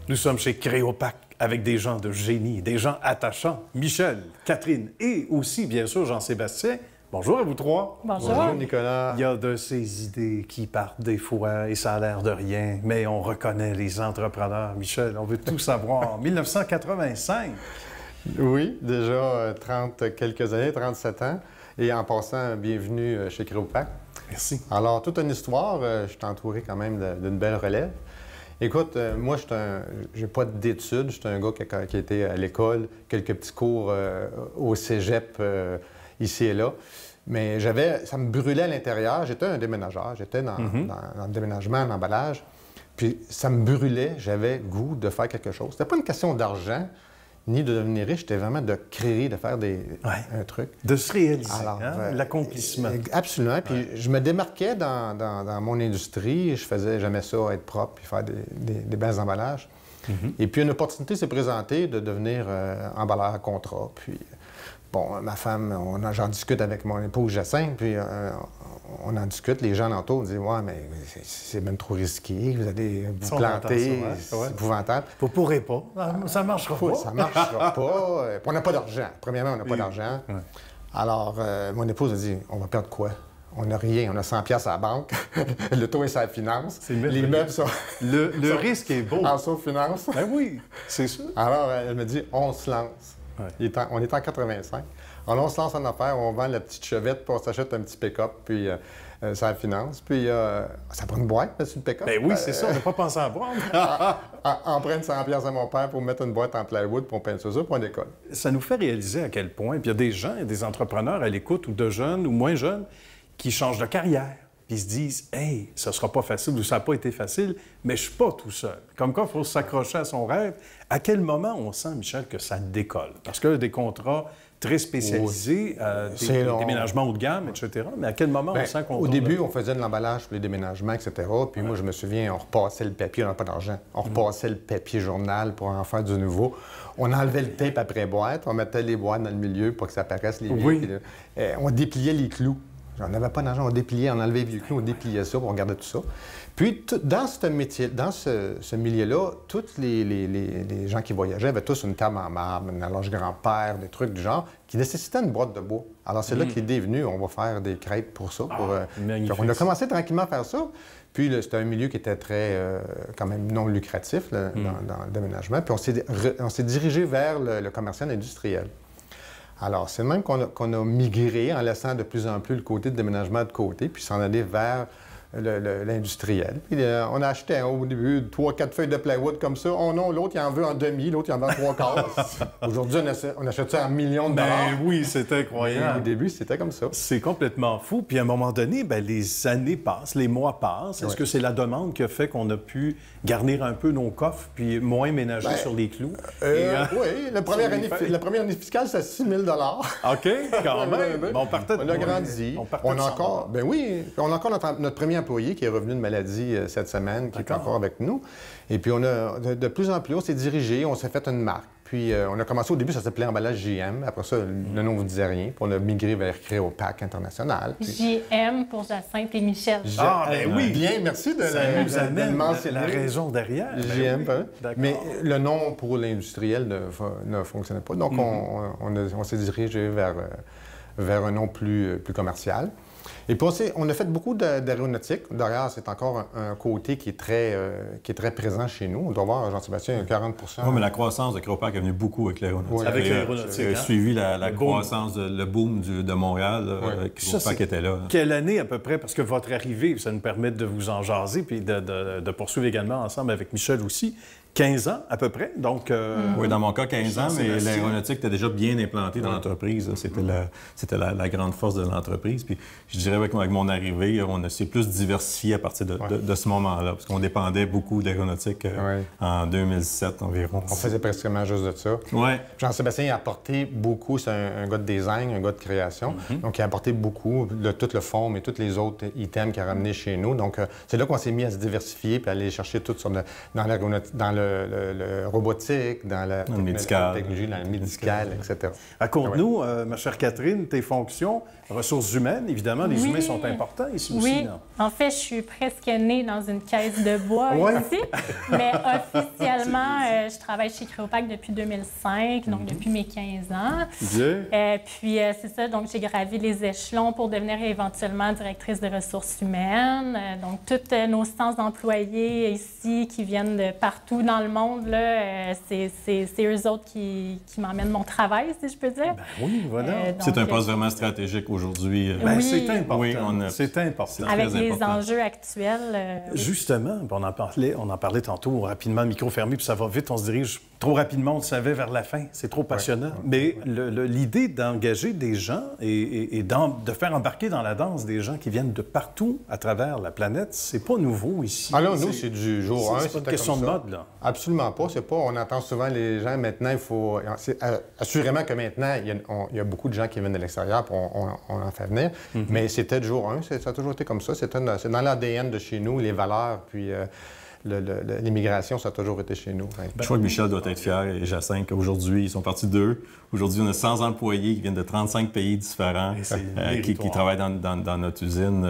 Nous sommes chez Créopac avec des gens de génie, des gens attachants. Michel, Catherine et aussi, bien sûr, Jean-Sébastien. Bonjour à vous trois. Bonjour. Bonjour, Nicolas. Il y a de ces idées qui partent des fois et ça a l'air de rien, mais on reconnaît les entrepreneurs. Michel, on veut tout savoir. 1985. Oui, déjà 30 quelques années, 37 ans. Et en passant, bienvenue chez Créopac. Merci. Alors, toute une histoire. Je suis entouré quand même d'une belle relève. Écoute, moi, j'ai pas d'études. Je suis un gars qui a été à l'école, quelques petits cours au cégep ici et là. Mais ça me brûlait à l'intérieur. J'étais un déménageur. J'étais dans le déménagement, en emballage. Puis ça me brûlait. J'avais goût de faire quelque chose. C'était pas une question d'argent ni de devenir riche. C'était vraiment de créer, de faire un truc. De se réaliser, Alors, l'accomplissement. Absolument. Puis je me démarquais dans mon industrie. J'aimais ça, être propre, puis faire des belles emballages. Et puis une opportunité s'est présentée de devenir emballeur à contrat. Puis, bon, ma femme, j'en discute avec mon épouse Jacinthe, puis on en discute. Les gens alentour disent « Ouais, mais c'est même trop risqué, vous allez vous planter, c'est épouvantable. » Vous ne pourrez pas. Ça ne marchera pas. Ça ne marchera pas. Puis on n'a pas d'argent. Premièrement, on n'a pas d'argent. Ouais. Alors, mon épouse a dit « On va perdre quoi? On n'a rien. On a 100 $ à la banque. Le taux est sur la finance. Les meubles sont... Le risque est beau. En sous-finance. Ben oui, c'est sûr. Alors, elle me dit « On se lance. » On est en 85. Alors, on se lance en affaires, on vend la petite chevette, puis on s'achète un petit pick-up, puis ça finance. Puis ça prend une boîte, mettre sur le pick-up. Ben oui, c'est ça, on n'a pas pensé à prendre. Emprunte 100 $ à mon père pour mettre une boîte en plywood, pour on peint sur ça, puis on décolle. Ça nous fait réaliser à quel point, puis il y a des gens, des entrepreneurs à l'écoute, ou de jeunes, ou moins jeunes, qui changent de carrière. Puis ils se disent « Hey, ça sera pas facile ou ça n'a pas été facile, mais je suis pas tout seul. » Comme quoi, il faut s'accrocher à son rêve. À quel moment on sent, Michel, que ça décolle? Parce que des contrats très spécialisés, des déménagements haut de gamme, etc. Mais à quel moment on sent qu'on... Au début, on faisait de l'emballage pour les déménagements, etc. Puis moi, je me souviens, on repassait le papier, on n'avait pas d'argent. On repassait le papier journal pour en faire du nouveau. On enlevait le tape après boîte, on mettait les boîtes dans le milieu pour que ça apparaisse les vieux. On dépliait les clous. On n'avait pas d'argent, on dépliait, on enlevait les vieux clous, on dépliait ça, on regardait tout ça. Puis, dans ce métier, dans ce milieu-là, tous les gens qui voyageaient avaient tous une table en marbre, une horloge grand-père, des trucs du genre, qui nécessitaient une boîte de bois. Alors, c'est là qu'il est devenu, on va faire des crêpes pour ça. On a commencé tranquillement à faire ça. Puis, c'était un milieu qui était très, quand même, non lucratif là, dans le déménagement. Puis, on s'est dirigé vers le commercial industriel. Alors, c'est même qu'on a migré en laissant de plus en plus le côté de déménagement de côté, puis s'en aller vers l'industriel. Puis on a acheté au début 3-4 feuilles de plywood comme ça. Oh non, l'autre, il en veut en demi, l'autre, il en veut en 3/4. Aujourd'hui, on achète ça en millions de dollars. Ben oui, c'est incroyable. Au début, c'était comme ça. C'est complètement fou. Puis à un moment donné, ben, les années passent, les mois passent. Est-ce que c'est la demande qui a fait qu'on a pu garnir un peu nos coffres puis moins ménager sur les clous? Oui, la première année fiscale, c'est 6 000 $. OK, quand même. On partait de on a grandi. On a encore, ben oui, on a encore notre premier employé qui est revenu de maladie cette semaine, qui est encore avec nous. Et puis, on a de plus en plus, on s'est dirigé, on s'est fait une marque. Puis, on a commencé au début, ça s'appelait Emballage JM. Après ça, le nom ne vous disait rien. Puis, on a migré vers Créopac International. Puis... JM pour Jacinthe et Michel. Ben oui! Bien, merci de le mentionner. La raison derrière. JM, mais le nom pour l'industriel ne fonctionnait pas. Donc, on s'est dirigé vers un nom plus commercial. Et puis, on a fait beaucoup d'aéronautique. D'ailleurs, c'est encore un côté qui est très présent chez nous. On doit voir, Jean-Sébastien, 40 %. Oui, mais la croissance de Créopac est venue beaucoup avec l'aéronautique. Oui, avec l'aéronautique. Suivi la croissance, le boom de Montréal, Créopac était là. Quelle année à peu près? Parce que votre arrivée, ça nous permet de vous en jaser puis de poursuivre également ensemble avec Michel aussi. 15 ans à peu près, donc... Oui, dans mon cas, 15 ans, mais l'aéronautique était déjà bien implantée dans l'entreprise. C'était la grande force de l'entreprise. Puis je dirais avec mon arrivée, on s'est plus diversifié à partir de ce moment-là, parce qu'on dépendait beaucoup d'aéronautique en 2007 environ. On faisait presque juste de ça. Oui. Jean-Sébastien a apporté beaucoup, c'est un gars de design, un gars de création, donc il a apporté beaucoup de tout le foam et tous les autres items qu'il a ramenés chez nous. Donc c'est là qu'on s'est mis à se diversifier puis à aller chercher tout dans le robotique, dans la technologie, dans le médical, etc. Raconte-nous, ma chère Catherine, tes fonctions, ressources humaines, évidemment, les humains sont importants ici aussi. Oui, Non? en fait, je suis presque née dans une caisse de bois ici, mais officiellement, je travaille chez Créopac depuis 2005, donc depuis mes 15 ans. Puis, c'est ça, donc j'ai gravi les échelons pour devenir éventuellement directrice de ressources humaines. Donc, tous nos 100 employés ici qui viennent de partout dans le monde, là, c'est eux autres qui m'emmènent mon travail, si je peux dire. Ben oui, voilà. C'est un poste vraiment stratégique aujourd'hui. Ben, c'est important. Oui, c'est important. Avec les enjeux actuels. Justement, on en parlait tantôt rapidement, micro fermé, puis ça va vite, on se dirige trop rapidement, on le savait, vers la fin. C'est trop passionnant. Mais l'idée d'engager des gens et de faire embarquer dans la danse des gens qui viennent de partout à travers la planète, c'est pas nouveau ici. Alors, nous, c'est du jour 1. C'est pas une question de mode, là. Absolument pas. C'est pas. On entend souvent les gens, maintenant, il faut... Assurément que maintenant, il y a beaucoup de gens qui viennent de l'extérieur, puis on en fait venir. Mais c'était du jour 1. Ça a toujours été comme ça. C'est dans l'ADN de chez nous, les valeurs, puis... l'immigration, ça a toujours été chez nous. Je crois que Michel doit être fier et Jacinthe qu'aujourd'hui, ils sont partis d'eux. Aujourd'hui, on a 100 employés qui viennent de 35 pays différents qui travaillent dans notre usine.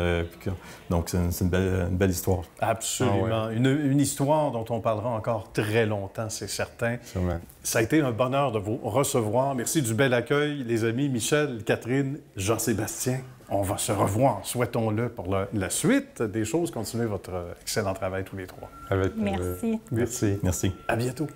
Donc, c'est une belle histoire. Absolument. Une histoire dont on parlera encore très longtemps, c'est certain. Sûrement. Ça a été un bonheur de vous recevoir. Merci du bel accueil, les amis Michel, Catherine, Jean-Sébastien. On va se revoir, souhaitons-le, pour la suite des choses. Continuez votre excellent travail tous les trois. Avec Merci. Merci. Merci. À bientôt.